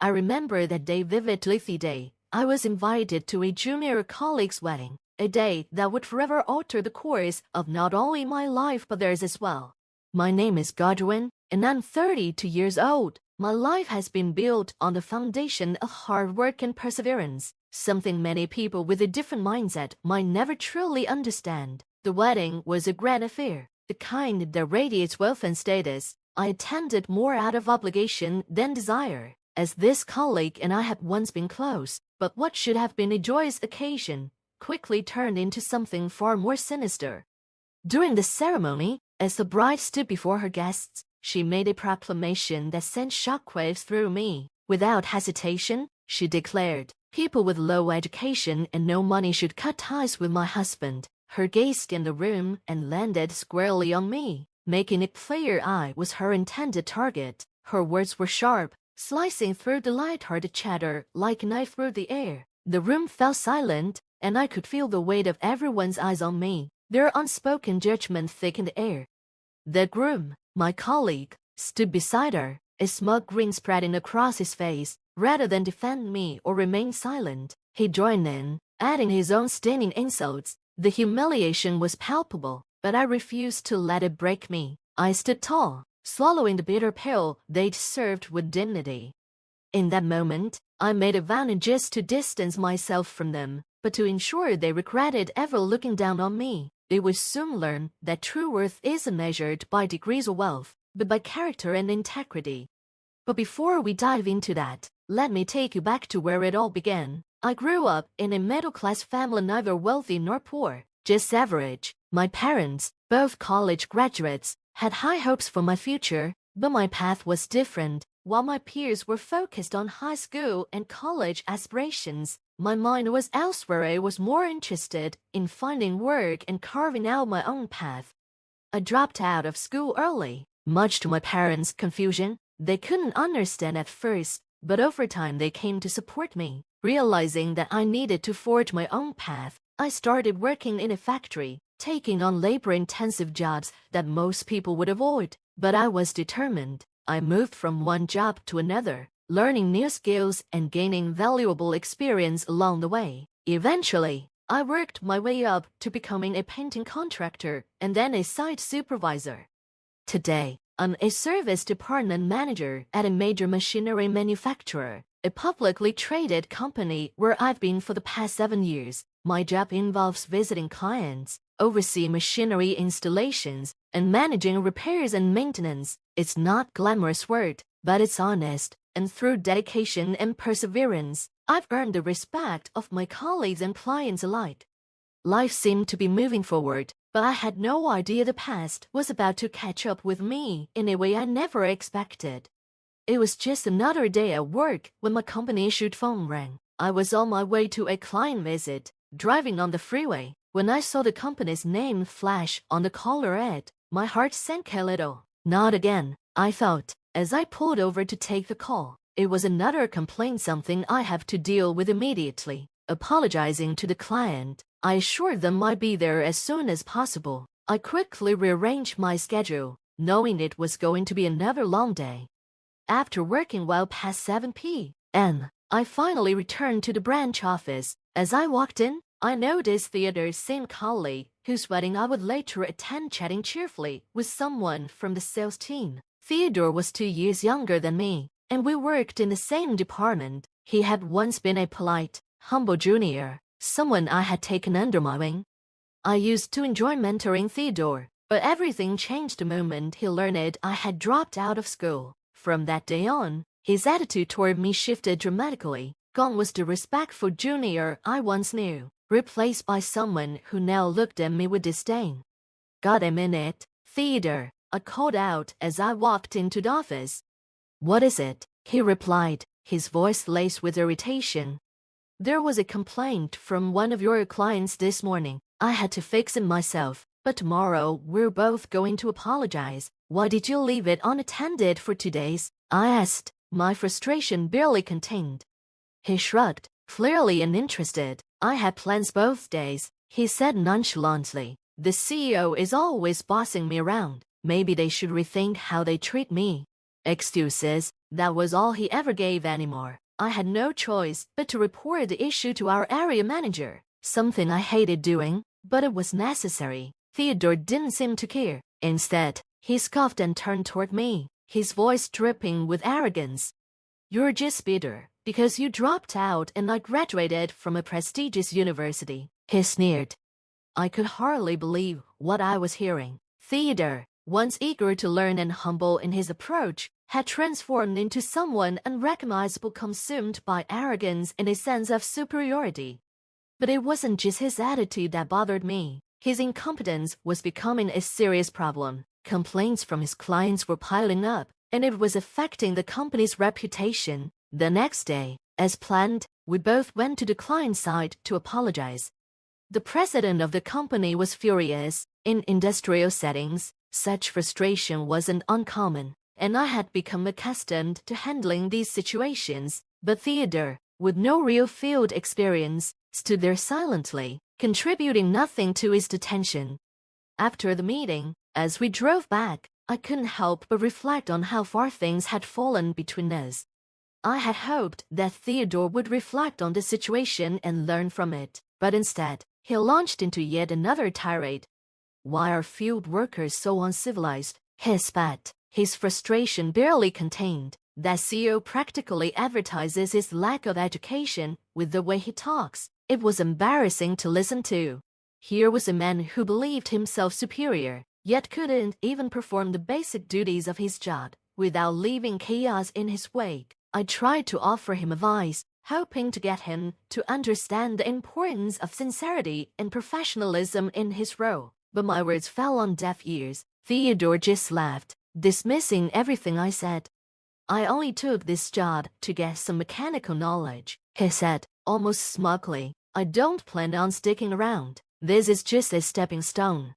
I remember that day vividly. The day I was invited to a junior colleague's wedding, a day that would forever alter the course of not only my life but theirs as well. My name is Godwin, and I'm 32 years old. My life has been built on the foundation of hard work and perseverance, something many people with a different mindset might never truly understand. The wedding was a grand affair, the kind that radiates wealth and status. I attended more out of obligation than desire, as this colleague and I had once been close, but what should have been a joyous occasion quickly turned into something far more sinister. During the ceremony, as the bride stood before her guests, she made a proclamation that sent shockwaves through me. Without hesitation, she declared, people with low education and no money should cut ties with my husband. Her gaze scanned the room and landed squarely on me, making it clear I was her intended target. Her words were sharp, slicing through the light-hearted chatter like a knife through the air. The room fell silent, and I could feel the weight of everyone's eyes on me. Their unspoken judgment thickened the air. The groom, my colleague, stood beside her, a smug grin spreading across his face. Rather than defend me or remain silent, he joined in, adding his own stinging insults. The humiliation was palpable, but I refused to let it break me. I stood tall, swallowing the bitter pill they'd served with dignity. In that moment, I made a vow not just to distance myself from them, but to ensure they regretted ever looking down on me. They would soon learn that true worth isn't measured by degrees or wealth, but by character and integrity. But before we dive into that, let me take you back to where it all began. I grew up in a middle-class family, neither wealthy nor poor, just average. My parents, both college graduates, had high hopes for my future, but my path was different. While my peers were focused on high school and college aspirations, my mind was elsewhere. I was more interested in finding work and carving out my own path. I dropped out of school early, much to my parents' confusion. They couldn't understand at first, but over time they came to support me. Realizing that I needed to forge my own path, I started working in a factory, taking on labor-intensive jobs that most people would avoid. But I was determined. I moved from one job to another, learning new skills and gaining valuable experience along the way. Eventually, I worked my way up to becoming a painting contractor and then a site supervisor. Today, I'm a service department manager at a major machinery manufacturer, a publicly traded company where I've been for the past 7 years. My job involves visiting clients, overseeing machinery installations, and managing repairs and maintenance. It's not glamorous work, but it's honest, and through dedication and perseverance, I've earned the respect of my colleagues and clients alike. Life seemed to be moving forward, but I had no idea the past was about to catch up with me in a way I never expected. It was just another day at work when my company-issued phone rang. I was on my way to a client visit, driving on the freeway, when I saw the company's name flash on the caller ad. My heart sank a little. Not again, I thought, as I pulled over to take the call. It was another complaint, something I have to deal with immediately. Apologizing to the client, I assured them I'd be there as soon as possible. I quickly rearranged my schedule, knowing it was going to be another long day. After working well past 7 p.m., I finally returned to the branch office. As I walked in, I noticed Theodore's same colleague, whose wedding I would later attend, chatting cheerfully with someone from the sales team. Theodore was 2 years younger than me, and we worked in the same department. He had once been a polite, humble junior, someone I had taken under my wing. I used to enjoy mentoring Theodore, but everything changed the moment he learned I had dropped out of school. From that day on, his attitude toward me shifted dramatically. Gone was the respectful junior I once knew, replaced by someone who now looked at me with disdain. "Got a minute, Theodore?" I called out as I walked into the office. "What is it?" he replied, his voice laced with irritation. "There was a complaint from one of your clients this morning. I had to fix it myself, but tomorrow we're both going to apologize. Why did you leave it unattended for 2 days?" I asked, my frustration barely contained. He shrugged, clearly uninterested. "I had plans both days," he said nonchalantly. "The CEO is always bossing me around. Maybe they should rethink how they treat me." Excuses, That was all he ever gave anymore. I had no choice but to report the issue to our area manager, something I hated doing, but it was necessary. Theodore didn't seem to care. Instead, he scoffed and turned toward me, his voice dripping with arrogance. "You're just bitter because you dropped out and I graduated from a prestigious university," he sneered. I could hardly believe what I was hearing. Theodore, once eager to learn and humble in his approach, had transformed into someone unrecognizable, consumed by arrogance and a sense of superiority. But it wasn't just his attitude that bothered me. His incompetence was becoming a serious problem. Complaints from his clients were piling up, and it was affecting the company's reputation. The next day, as planned, we both went to the client side to apologize. The president of the company was furious. In industrial settings, such frustration wasn't uncommon, and I had become accustomed to handling these situations. But Theodore, with no real field experience, stood there silently, contributing nothing to his detention. After the meeting, as we drove back, I couldn't help but reflect on how far things had fallen between us. I had hoped that Theodore would reflect on the situation and learn from it, but instead, he launched into yet another tirade. "Why are field workers so uncivilized?" he spat, his frustration barely contained. "That CEO practically advertises his lack of education with the way he talks." It was embarrassing to listen to. Here was a man who believed himself superior, yet couldn't even perform the basic duties of his job without leaving chaos in his wake. I tried to offer him advice, hoping to get him to understand the importance of sincerity and professionalism in his role, but my words fell on deaf ears. Theodore just laughed, dismissing everything I said. "I only took this job to get some mechanical knowledge," he said, almost smugly. "I don't plan on sticking around. This is just a stepping stone."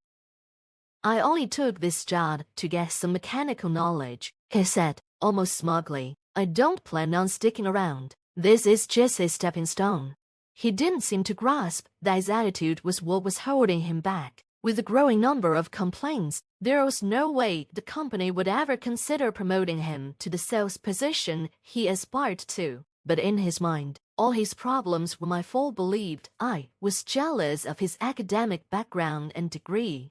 "I only took this job to get some mechanical knowledge," he said, almost smugly. "I don't plan on sticking around. This is just a stepping stone." He didn't seem to grasp that his attitude was what was holding him back. With the growing number of complaints, there was no way the company would ever consider promoting him to the sales position he aspired to. But in his mind, all his problems were my fault. Believed I was jealous of his academic background and degree.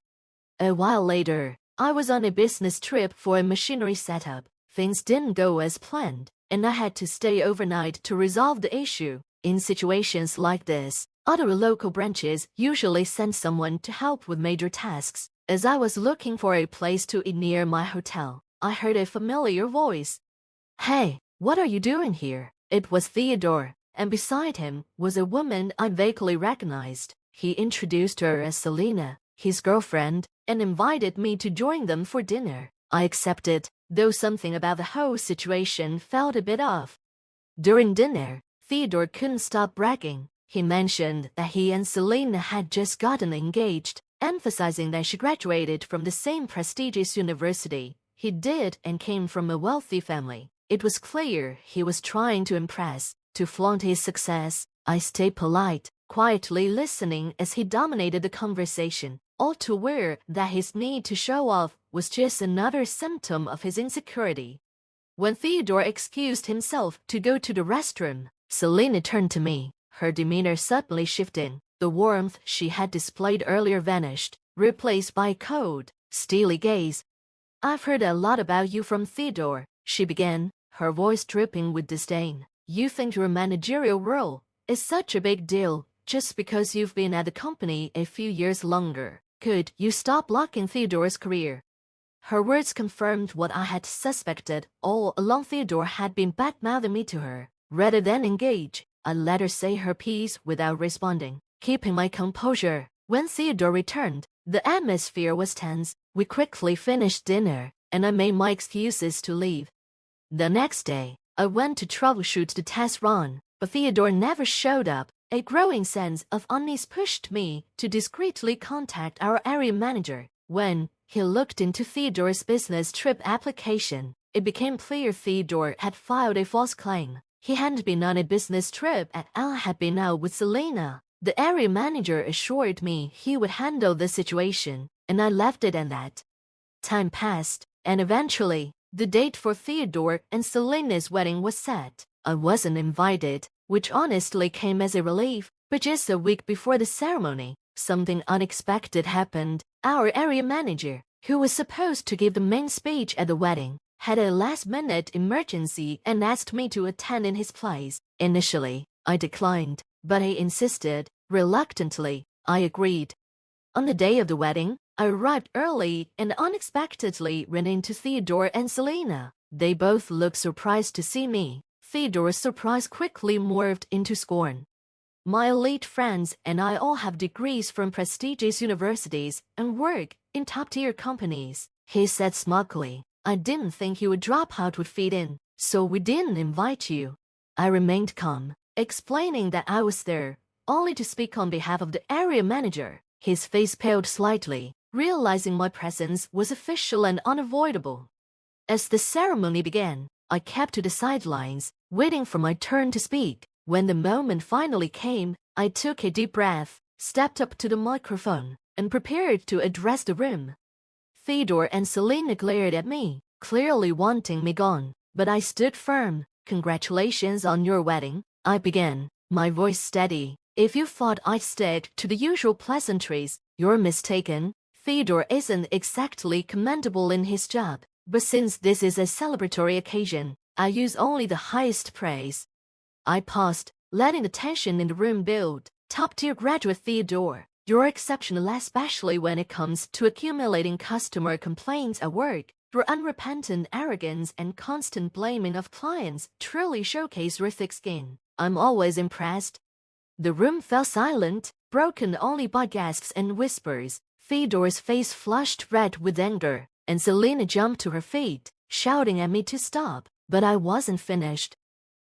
A while later, I was on a business trip for a machinery setup. Things didn't go as planned, and I had to stay overnight to resolve the issue. In situations like this, other local branches usually send someone to help with major tasks. As I was looking for a place to eat near my hotel, I heard a familiar voice. "Hey, what are you doing here?" It was Theodore, and beside him was a woman I vaguely recognized. He introduced her as Selena, his girlfriend, and invited me to join them for dinner. I accepted, though something about the whole situation felt a bit off. During dinner, Theodore couldn't stop bragging. He mentioned that he and Selena had just gotten engaged, emphasizing that she graduated from the same prestigious university he did and came from a wealthy family. It was clear he was trying to impress, to flaunt his success. I stayed polite, quietly listening as he dominated the conversation, all too aware that his need to show off was just another symptom of his insecurity. When Theodore excused himself to go to the restroom, Selena turned to me, her demeanor suddenly shifting. The warmth she had displayed earlier vanished, replaced by a cold, steely gaze. "I've heard a lot about you from Theodore," she began, her voice dripping with disdain. "You think your managerial role is such a big deal just because you've been at the company a few years longer. Could you stop blocking Theodore's career?" Her words confirmed what I had suspected all along. Theodore had been bad-mouthing me to her. Rather than engage, I let her say her piece without responding, keeping my composure. When Theodore returned, the atmosphere was tense. We quickly finished dinner, and I made my excuses to leave. The next day, I went to troubleshoot the test run, but Theodore never showed up. A growing sense of unease pushed me to discreetly contact our area manager. When he looked into Theodore's business trip application, it became clear Theodore had filed a false claim. He hadn't been on a business trip and I had been out with Selena. The area manager assured me he would handle the situation, and I left it at that. Time passed, and eventually, The date for Theodore and Selena's wedding was set. I wasn't invited, which honestly came as a relief, but just a week before the ceremony, something unexpected happened. Our area manager, who was supposed to give the main speech at the wedding, had a last-minute emergency and asked me to attend in his place. Initially, I declined, but he insisted. Reluctantly, I agreed. On the day of the wedding, I arrived early and unexpectedly ran into Theodore and Selena. They both looked surprised to see me. Theodore's surprise quickly morphed into scorn. My elite friends and I all have degrees from prestigious universities and work in top-tier companies, he said smugly. I didn't think you would drop out would fit in, so we didn't invite you. I remained calm, explaining that I was there only to speak on behalf of the area manager. His face paled slightly, realizing my presence was official and unavoidable. As the ceremony began, I kept to the sidelines, waiting for my turn to speak. When the moment finally came, I took a deep breath, stepped up to the microphone, and prepared to address the room. Theodore and Selena glared at me, clearly wanting me gone, but I stood firm. Congratulations on your wedding, I began, my voice steady. If you thought I'd stick to the usual pleasantries, you're mistaken. Theodore isn't exactly commendable in his job, but since this is a celebratory occasion, I use only the highest praise. I paused, letting the tension in the room build. Top-tier graduate Theodore, you're exceptional, especially when it comes to accumulating customer complaints at work. Your unrepentant arrogance and constant blaming of clients truly showcase your thick skin. I'm always impressed. The room fell silent, broken only by gasps and whispers. Theodore's face flushed red with anger, and Selena jumped to her feet, shouting at me to stop. But I wasn't finished.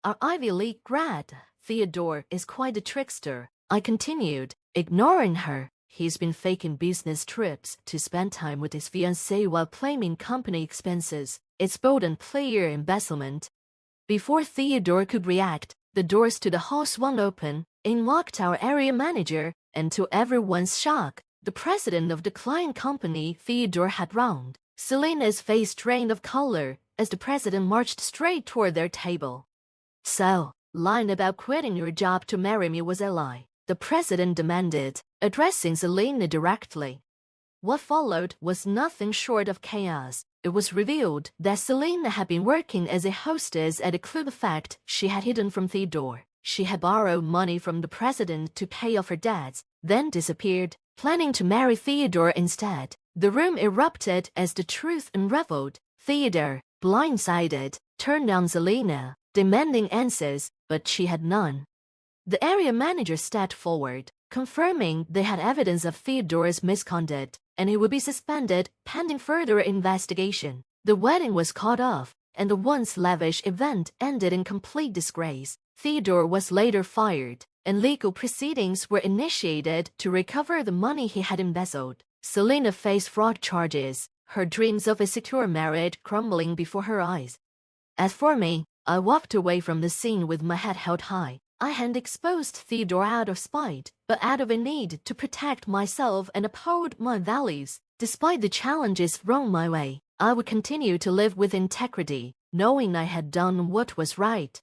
Our Ivy League grad, Theodore, is quite a trickster, I continued, ignoring her. He's been faking business trips to spend time with his fiancée while claiming company expenses. It's bold and clear embezzlement. Before Theodore could react, the doors to the hall swung open. In walked our area manager, and to everyone's shock, the president of the client company Theodore had wronged. Selena's face drained of color as the president marched straight toward their table. So, lying about quitting your job to marry me was a lie, the president demanded, addressing Selena directly. What followed was nothing short of chaos. It was revealed that Selena had been working as a hostess at a club, a fact she had hidden from Theodore. She had borrowed money from the president to pay off her debts, then disappeared, planning to marry Theodore instead. The room erupted as the truth unraveled. Theodore, blindsided, turned on Selena, demanding answers, but she had none. The area manager stepped forward, confirming they had evidence of Theodore's misconduct, and he would be suspended pending further investigation. The wedding was called off, and the once lavish event ended in complete disgrace. Theodore was later fired, and legal proceedings were initiated to recover the money he had embezzled. Selena faced fraud charges, her dreams of a secure marriage crumbling before her eyes. As for me, I walked away from the scene with my head held high. I hadn't exposed Theodore out of spite, but out of a need to protect myself and uphold my values. Despite the challenges thrown my way, I would continue to live with integrity, knowing I had done what was right.